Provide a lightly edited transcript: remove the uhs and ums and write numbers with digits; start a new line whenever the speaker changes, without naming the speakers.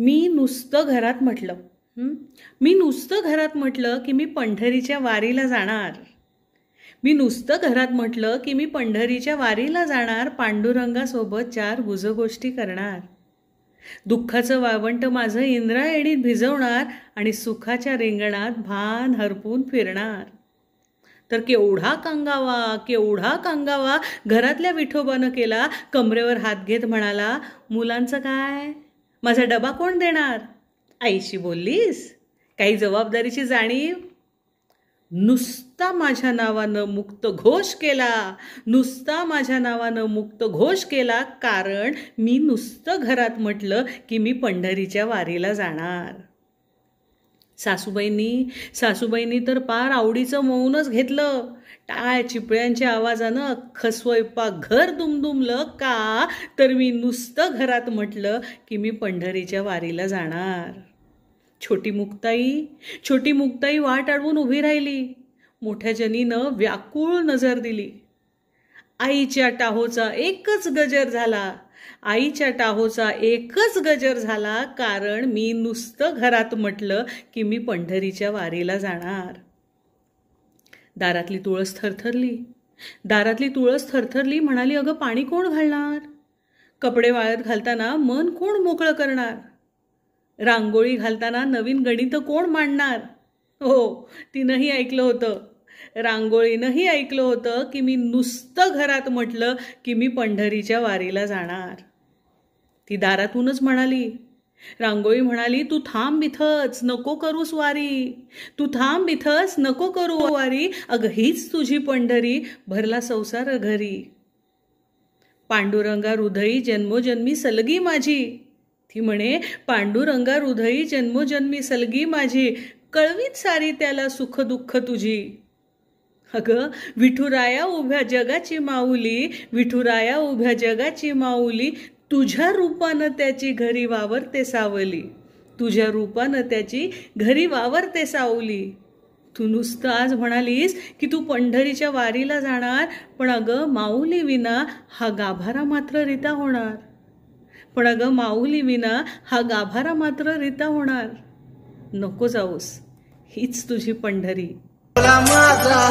मी नुसतं घरात म्हटलं मी नुसतं घरात म्हटलं की मी पंढरीच्या वारीला जाणार. मी नुसतं घरात म्हटलं की मी पंढरीच्या वारीला जाणार. पांडुरंगासोबत 4 गुजगोष्टी करणार. दुःखाचं वाळवंट माझं इंद्रायणीत भिजवणार आणि सुखाच्या रिंगणात भान हरपून फिरणार. तर केवढा कांगावा घरातल्या विठोबानं केला. कमरेवर हात घेत म्हणाला, मुलांचं काय, माझा डबा कोण देणार? आईशी बोललीस? काही जबाबदारीची जाणीव? नुसता माझ्या नावानं मुक्त घोष केला. नुसता माझ्या नावानं मुक्त घोष केला, कारण मी नुसतं घरात म्हटलं की मी पंढरीच्या वारीला जाणार. सासूबाईंनी तर पार आवडीचं मौनच घेतलं. टाळ चिपळ्यांच्या आवाजानं अख्खं स्वयंपाक घर दुमदुमलं. का तर मी नुसतं घरात म्हटलं की मी पंढरीच्या वारीला जाणार. छोटी मुक्ताई वाट अडवून उभी राहिली. मोठ्या जनीनं व्याकुळ नजर दिली. आईच्या टाहोचा एकच गजर झाला, कारण मी नुसतं घरात म्हटलं की मी पंढरीच्या वारीला जाणार. दारातली तुळस थरथरली. म्हणाली, अगं पाणी कोण घालणार? कपडे वाळत घालताना मन कोण मोकळं करणार? रांगोळी घालताना नवीन गणितं कोण मांडणार? हो, तिनंही ऐकलं होतं. रांगोळीनंही ऐकलं होतं की मी नुसतं घरात म्हटलं की मी पंढरीच्या वारीला जाणार. ती दारातूनच म्हणाली. रांगोळी म्हणाली, तू थांब इथंच, नको करूस वारी. अगं हीच तुझी पंढरी, भरला संसार घरी. पांडुरंगा हृदयी जन्मोजन्मी सलगी माझी. ती म्हणे, पांडुरंगा हृदयी जन्मोजन्मी सलगी माझी, कळवीत सारी त्याला सुख दुःख तुझी. अगं विठुराया उभ्या जगाची माऊली, तुझ्या रूपानं त्याची घरी वावरते सावली. तू नुसतं आज म्हणालीस की तू पंढरीच्या वारीला जाणार, पण अगं माऊली विना हा गाभारा मात्र रिता होणार. नको जाऊस, हीच तुझी पंढरी.
माझा